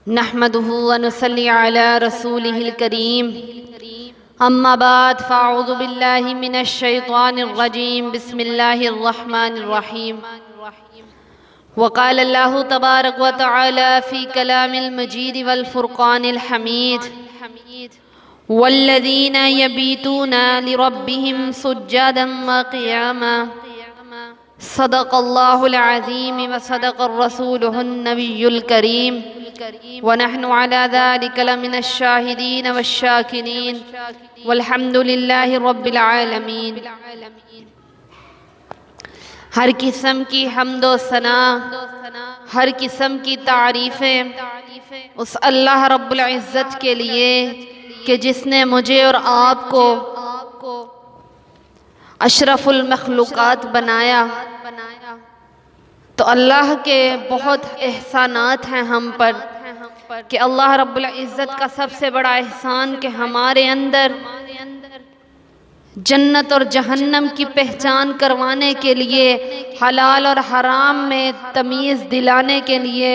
नहमदुहु व नुसल्ली अला रसूलिहिल करीम अम्मा बाद फ़अऊज़ु बिल्लाहि मिनश शैतानिर रजीम बिस्मिल्लाहिर रहमानिर रहीम वक़ाल अल्लाहु तबारक व तआला फ़ी कलामिल मजीद वल फ़ुरक़ानिल हमीद वल्लज़ीना यबीतूना लिरब्बिहिम सुज्जदन व क़ियामा सदक़ल्लाहुल अज़ीम व सदक़र रसूलुहुन नबियुल करीम व नहनु अला ज़ालिका लमिनश शाहिदीन वश्शाकिरीन वल्हम्दुलिल्लाहि रब्बिल आलमीन। हर किस्म की हम्दो सना, हर किस्म की तारीफ़ें उस अल्लाह रब्बुल इज़्ज़त के लिए कि जिसने मुझे और आपको अशरफुल मखलूक़ात बनाया। तो अल्लाह के बहुत एहसानात हैं हम पर कि अल्लाह रब्बुल इज़्ज़त का सबसे बड़ा एहसान कि हमारे अंदर जन्नत और जहन्नम की पहचान करवाने के लिए, हलाल और हराम में तमीज़ दिलाने के लिए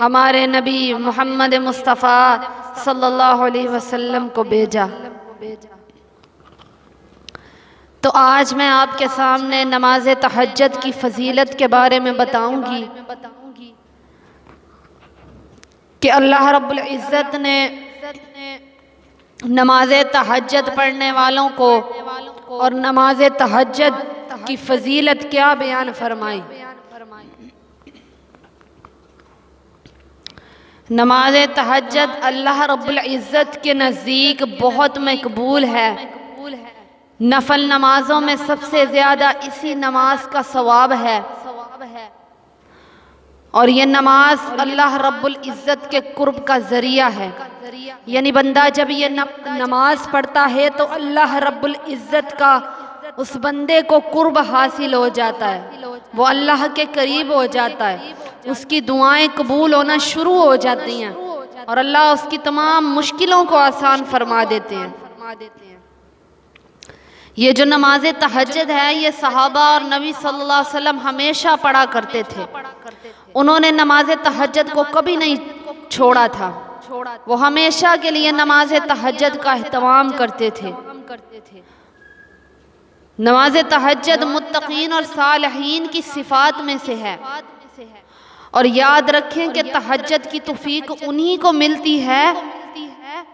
हमारे नबी मोहम्मद मुस्तफ़ा सल्लल्लाहु अलैहि वसल्लम को भेजा। तो आज मैं आपके सामने नमाज तहज्जुद की फजीलत के बारे में बताऊंगी कि अल्लाह रब्बुल इज़्ज़त ने नमाज तहज्जुद पढ़ने वालों को और नमाज तहज्जुद की फजीलत क्या बयान फरमाई। नमाज तहज्जुद अल्लाह रब्बुल इज़्ज़त के नज़दीक बहुत मकबूल है। नफल नमाजों में सबसे ज़्यादा इसी नमाज का सवाब है और ये नमाज अल्लाह रब्बुल इज़्ज़त के कुर्ब का ज़रिया है। यानी बंदा जब ये नमाज पढ़ता है तो अल्लाह रब्बुल इज़्ज़त का उस बंदे को कुर्ब हासिल हो जाता है, वो अल्लाह के करीब हो जाता है, उसकी दुआएं कबूल होना शुरू हो जाती हैं और अल्लाह उसकी तमाम मुश्किलों को आसान फरमा देते हैं। ये जो नमाज तहज्जुद है ये सहाबा और नबी सल्लल्लाहु अलैहि वसल्लम हमेशा पढ़ा करते थे। उन्होंने नमाज तहज्जुद को कभी नहीं छोड़ा था, वो हमेशा के लिए नमाज तहज्जुद का एहतमाम करते थे। नमाज तहज्जुद मुत्तकीन और सालिहीन की सिफात में से है और याद रखें कि तहज्जुद की तौफीक उन्हीं को मिलती है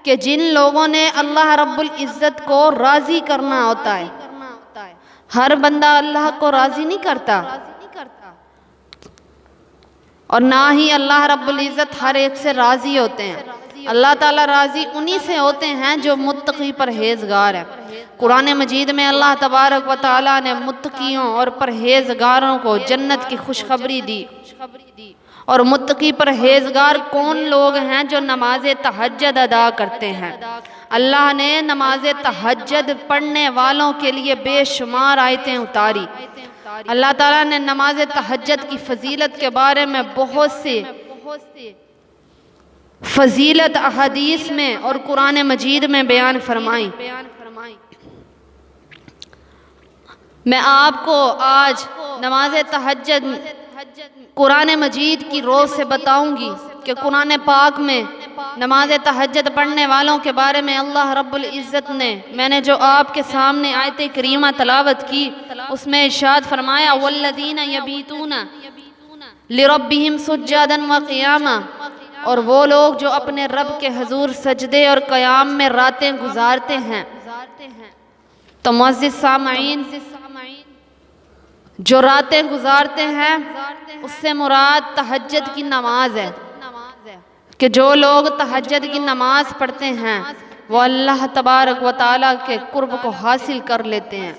कि जिन लोगों ने अल्लाह रब्बुल इज़्ज़त को राज़ी करना होता है। हर बंदा अल्लाह को राज़ी नहीं करता और ना ही अल्लाह रब्बुल इज़्ज़त हर एक से राज़ी होते हैं। अल्लाह ताला राज़ी उन्हीं से होते हैं जो मुत्तकी परहेज़गार है। कुरान मजीद में अल्लाह तबारक व तआला ने मुत्तकियों और परहेज़गारों को जन्नत की खुशखबरी दी। और मुत्तकी परहेज़गार कौन लोग हैं? जो नमाज तहज्जुद अदा करते हैं। अल्लाह ने नमाज तहज्जुद पढ़ने वालों के लिए बेशुमार आयतें उतारी। अल्लाह ताला ने नमाज तहज्जुद की फजीलत के बारे में बहुत से फजीलत अहदीस में और कुरान मजीद में बयान फरमाई। मैं आपको आज नमाज तहज्जुद कुरान मजीद की रोज़ से बताऊंगी कि कुरान पाक में नमाज तहज्जुद पढ़ने वालों के बारे में अल्लाह रब्बुल इज़्ज़त ने, मैंने जो आपके सामने आयत करीमा तलावत की उसमें इरशाद फरमाया वल्लज़ीना यबीतूना लिरब्बिहिम सुज्जदन व क़ियामा, और वो लोग जो अपने रब के हुज़ूर सजदे और क़याम में रातें गुजारते हैं। तो मुअज़्ज़िज़ सामईन, जो रातें गुजारते हैं उससे मुराद तहज्जुद की नमाज है कि जो लोग तहज्जुद की नमाज पढ़ते हैं वो अल्लाह तबारक व तआला के कुर्ब को हासिल कर लेते हैं।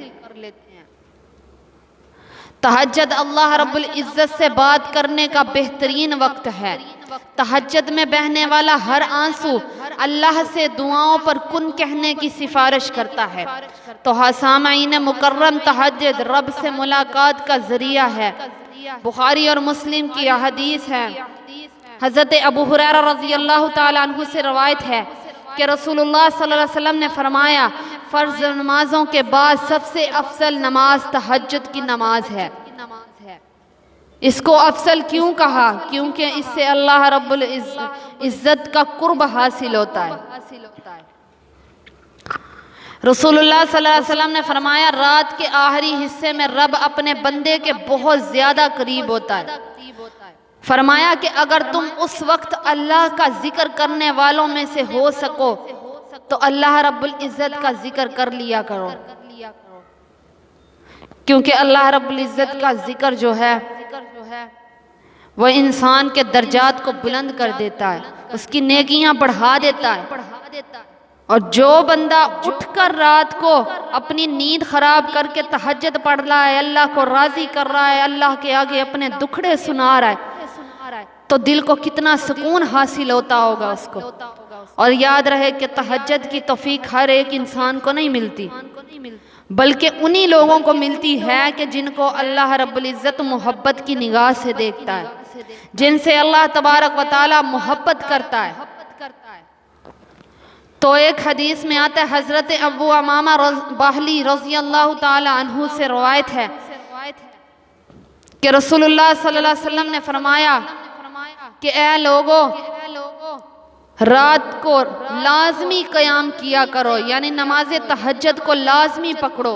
तहज्जुद अल्लाह रब्बुल इज़्ज़त से बात करने का बेहतरीन वक्त है। तहज्जुद में बहने वाला हर आंसू अल्लाह से दुआओं पर कुन कहने की सिफारिश करता है। तो सामईन मुकर्रम, तहज्जुद रब से मुलाकात का जरिया है। बुखारी और मुस्लिम की हदीस है, हज़रत अबू हुरैरा रज़ी अल्लाह ताला अन्हु से रवायत है कि रसूलुल्लाह सल्लल्लाहु अलैहि वसल्लम ने फरमाया फ़र्ज़ नमाजों के बाद सबसे अफजल नमाज तहज्जुद की नमाज है। इसको अफसल क्यों कहा? क्योंकि इससे अल्लाह रब्बुल इज़्ज़त का कुर्ब हासिल होता है। रसूलुल्लाह सल्लल्लाहु अलैहि वसल्लम ने फरमाया, रात के आखिरी हिस्से में रब अपने बंदे के बहुत ज्यादा करीब होता है। फरमाया कि अगर तुम उस वक्त अल्लाह का जिक्र करने वालों में से हो सको तो अल्लाह रब्बुल इज़्ज़त का जिक्र कर लिया करो, क्योंकि अल्लाह रब्बुल इज़्ज़त का जिक्र जो है वह इंसान के दर्जात को बुलंद कर देता है, उसकी नेकियां बढ़ा देता है। और जो बंदा उठकर रात को अपनी नींद खराब करके तहज्जुद पढ़ रहा है, अल्लाह को राजी कर रहा है, अल्लाह के आगे अपने दुखड़े सुना रहा है, तो दिल को कितना सुकून हासिल होता होगा उसको। और याद रहे कि तहज्जुद की तौफीक हर एक इंसान को नहीं मिलती, बल्कि उन्हीं लोगों को मिलती है कि जिनको अल्लाह रब्बुल इज़्ज़त मोहब्बत की निगाह से देखता है, जिनसे अल्लाह तबारक व तआला मोहब्बत करता है। तो एक हदीस में आता है, हजरत अबू अमामा बाहली रज़ी अल्लाह ताला अन्हु से रवायत है कि रसूलुल्लाह सल्लल्लाहु अलैहि वसल्लम ने फरमाया कि ए लोगों, रात को लाजमी क़याम किया करो, यानी नमाज तहज्जुद को लाजमी पकड़ो,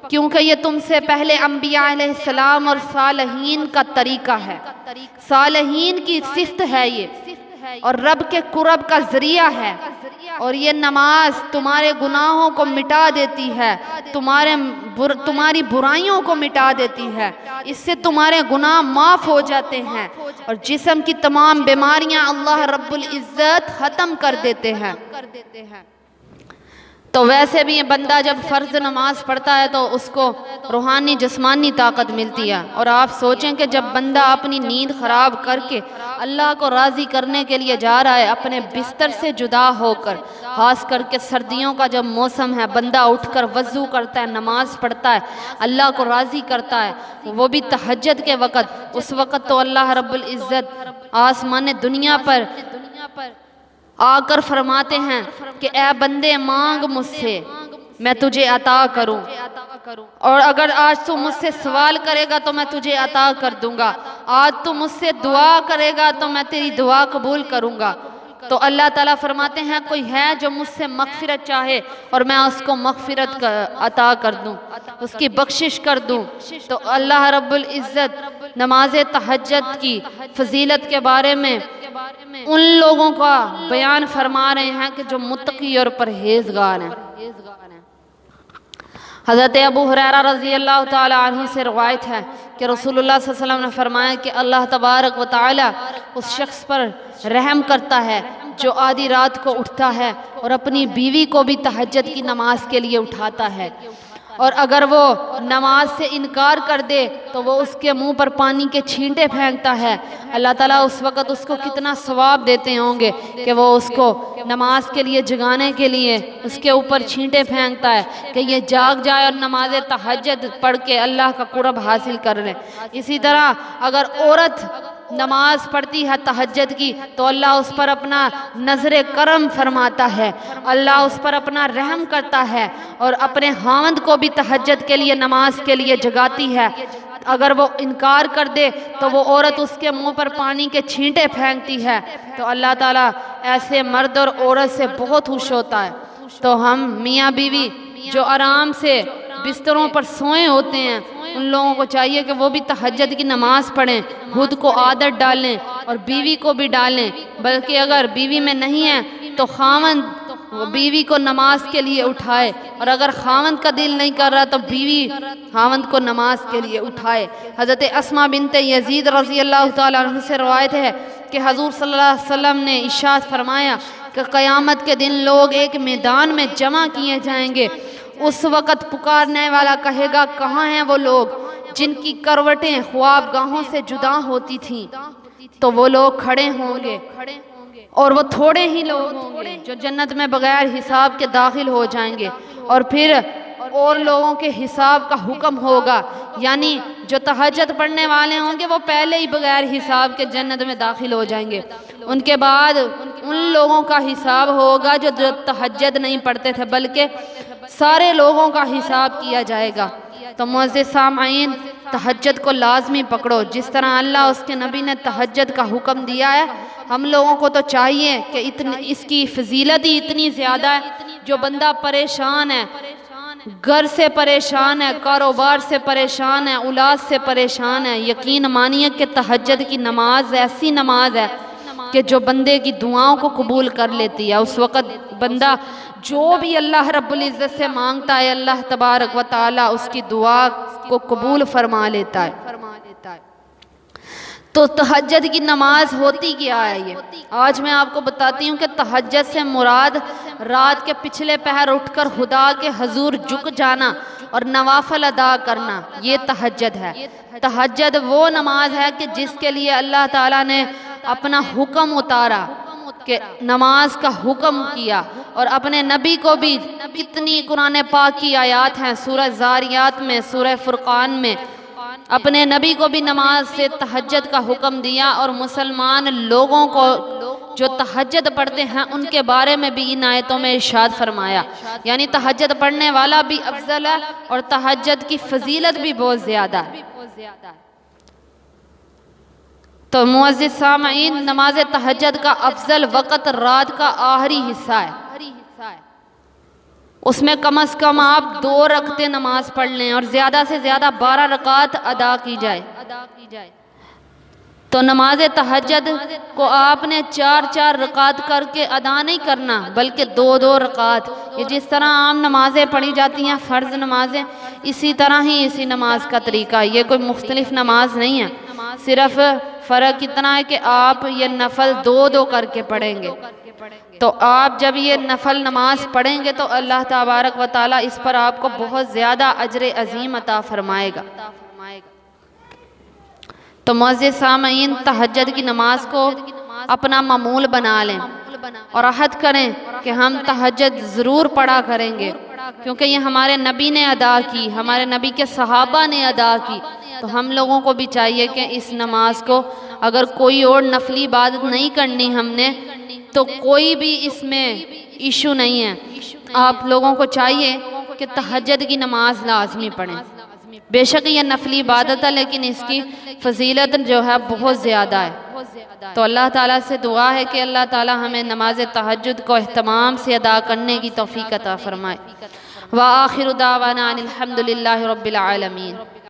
क्योंकि ये तुमसे पहले अंबिया अलैहिस्सलाम और सालहीन का तरीका है, सालहीन की सिफ्त है ये, और रब के कुर्ब का जरिया है। और ये नमाज तुम्हारे गुनाहों को मिटा देती है, तुम्हारी बुराइयों को मिटा देती है, इससे तुम्हारे गुनाह माफ़ हो जाते हैं और जिस्म की तमाम बीमारियां अल्लाह रब्बुल इज़्ज़त ख़त्म कर देते हैं। तो वैसे भी ये बंदा जब फ़र्ज़ नमाज पढ़ता है तो उसको रूहानी जिस्मानी ताकत मिलती है। और आप सोचें कि जब बंदा अपनी नींद ख़राब करके अल्लाह को राज़ी करने के लिए जा रहा है, अपने बिस्तर से जुदा होकर, ख़ास करके सर्दियों का जब मौसम है, बंदा उठकर वज़ू करता है, नमाज़ पढ़ता है, अल्लाह को राज़ी करता है, वो भी तहज्जुद के वक़्त, उस वक़्त तो अल्लाह रब्बुल इज़्ज़त आसमान दुनिया पर आकर फरमाते हैं कि ए बंदे, मांग मुझसे, मैं तुझे अता करूं, और अगर आज तू मुझसे सवाल करेगा तो मैं तुझे अता कर दूंगा, आज तू मुझसे दुआ करेगा तो मैं तेरी दुआ कबूल करूंगा। तो अल्लाह ताला फरमाते हैं, कोई है जो मुझसे मग़फ़िरत चाहे और मैं उसको मग़फ़िरत अता कर दूं, उसकी बख्शिश कर दूं। तो अल्लाह रब्बुल इज़्ज़त नमाज तहज्जुद की फजीलत के बारे में उन लोगों का बयान फरमा रहे हैं कि जो मुत्तकी और परहेज़गार हैं। हज़रत अबू हुरैरा रज़ी अल्लाह ताला अन्हु से रवायत है कि रसूलुल्लाह सल्लल्लाहु अलैहि वसल्लम ने फरमाया कि अल्लाह तबारक व तआला उस शख्स पर रहम करता है जो आधी रात को उठता है और अपनी बीवी को भी तहज्जुद की नमाज के लिए उठाता है, और अगर वो नमाज से इनकार कर दे तो वो उसके मुंह पर पानी के छींटे फेंकता है। अल्लाह ताला उस वक़्त उसको कितना सवाब देते होंगे कि वो उसको नमाज के लिए जगाने के लिए उसके ऊपर छींटे फेंकता है कि ये जाग जाए और नमाज तहज्जुद पढ़ के अल्लाह का कुर्ब हासिल कर ले। इसी तरह अगर औरत नमाज पढ़ती है तहज्जुद की तो अल्लाह उस पर अपना नज़र करम फरमाता है, अल्लाह उस पर अपना रहम करता है और अपने हावंद को भी तहज्जुद के लिए नमाज के लिए जगाती है। अगर वो इनकार कर दे तो वो औरत उसके मुंह पर पानी के छींटे फेंकती है। तो अल्लाह ताला ऐसे मर्द और औरत से बहुत खुश होता है। तो हम मियाँ बीवी जो आराम से बिस्तरों पर सोए होते हैं, उन लोगों को चाहिए कि वो भी तहज्जुद की नमाज पढ़ें, खुद को आदत डालें और बीवी को भी डालें। बल्कि अगर बीवी में नहीं है तो खावंद बीवी को नमाज के लिए उठाए, और अगर खावंद का दिल नहीं कर रहा तो बीवी खावंद को नमाज के लिए उठाए। हज़रत अस्मा बिनते यजीद रज़ी अल्लाह ताला अन्हा से रवायत है कि हज़ूर सल्लल्लाहु अलैहि वसल्लम ने इरशाद फरमाया कि क़यामत के दिन लोग एक मैदान में जमा किए जाएंगे। उस वक़्त पुकारने वाला कहेगा, कहाँ हैं वो लोग जिनकी करवटें ख्वाबगाहों से जुदा होती थीं? तो वो लोग खड़े होंगे और वो थोड़े ही लोग होंगे जो जन्नत में बगैर हिसाब के दाखिल हो जाएंगे, और फिर और लोगों के हिसाब का हुक्म होगा, यानी जो तहज्जुद पढ़ने वाले होंगे वो पहले ही बगैर हिसाब के जन्नत में दाखिल हो जाएंगे। उनके बाद उन लोगों का हिसाब होगा जो तहज्जुद नहीं पढ़ते थे, बल्कि सारे लोगों का हिसाब किया जाएगा। तो मुअज़्ज़िज़ सामईन, तहज्जुद को लाजमी पकड़ो। जिस तरह अल्लाह उसके नबी ने तहज्जुद का हुक्म दिया है, हम लोगों को तो चाहिए कि इतनी इसकी फजीलत ही इतनी ज़्यादा है, जो बंदा परेशान है, घर से परेशान है, कारोबार से परेशान है, औलाद से परेशान है, यकीन मानिए कि तहज्जुद की नमाज ऐसी नमाज है कि जो बंदे की दुआओं को कबूल कर लेती है। उस वक़्त बंदा जो भी अल्लाह रब्बुल इज़्ज़त से मांगता है, अल्लाह तबारक व तआला उसकी दुआ को कबूल फरमा लेता है। तो तहज्जुद की नमाज होती क्या है ये आज मैं आपको बताती हूँ कि तहज्जुद से मुराद रात के पिछले पहर उठकर खुदा के हजूर झुक जाना और नवाफिल अदा करना, ये तहज्जुद है। तहज्जुद वो नमाज है कि जिसके लिए अल्लाह ताला ने अपना हुक्म उतारा, कि नमाज का हुक्म किया, और अपने नबी को भी कितनी कुरान पाक की आयात हैं, सूरह ज़ारियात में, सूरह फुरकान में, अपने नबी को भी नमाज से तहज्जुद का हुक्म दिया। और मुसलमान लोगों को जो तहज्जुद पढ़ते हैं उनके बारे में भी इन आयतों में इरशाद फरमाया, यानी तहज्जुद पढ़ने वाला भी अफजल है और तहज्जुद की फजीलत भी बहुत ज़्यादा है। तो मुअज़्ज़िज़ सामईन, नमाज तहज्जुद का अफजल वक़्त रात का आखिरी हिस्सा है। उसमें कम से कम आप 2 रकते नमाज पढ़ लें और ज़्यादा से ज़्यादा 12 रकात अदा की जाए। तो नमाज तहज्जुद को आपने 4-4 रकात करके अदा नहीं करना, बल्कि 2-2 रकात। ये जिस तरह आम नमाजें पढ़ी जाती हैं, फ़र्ज़ नमाजें, इसी तरह ही इसी नमाज का तरीका है। ये कोई मुख्तलिफ नमाज नहीं है, सिर्फ फ़र्क इतना है कि आप ये नफल 2-2 करके पढ़ेंगे। तो आप जब ये नफल नमाज पढ़ेंगे तो अल्लाह तबारक व तआला इस पर आपको बहुत ज़्यादा अजर अजीम अता फरमाएगा। तो मुअज़्ज़िज़ सामईन, तहज्जुद की नमाज को अपना मामूल बना लें और अहद करें कि हम तहज्जुद ज़रूर पढ़ा करेंगे, क्योंकि ये हमारे नबी ने अदा की, हमारे नबी के सहाबा ने अदा की। तो हम लोगों को भी चाहिए कि इस नमाज को अगर कोई और नफली इबादत नहीं करनी हमने, तो कोई भी इसमें इशू नहीं है। आप लोगों को चाहिए कि तहज्जुद की नमाज लाजमी पढ़ें। बेशक ये नफली इबादत है, लेकिन इसकी फजीलत जो है बहुत ज़्यादा है। तो अल्लाह ताला से दुआ है कि अल्लाह ताला हमें नमाज तहज्जुद को एहतमाम से अदा करने की तौफीक अता फरमाए। व आखिरु दावाना अनिल हम्दुलिल्लाहि रब्बिल आलमीन।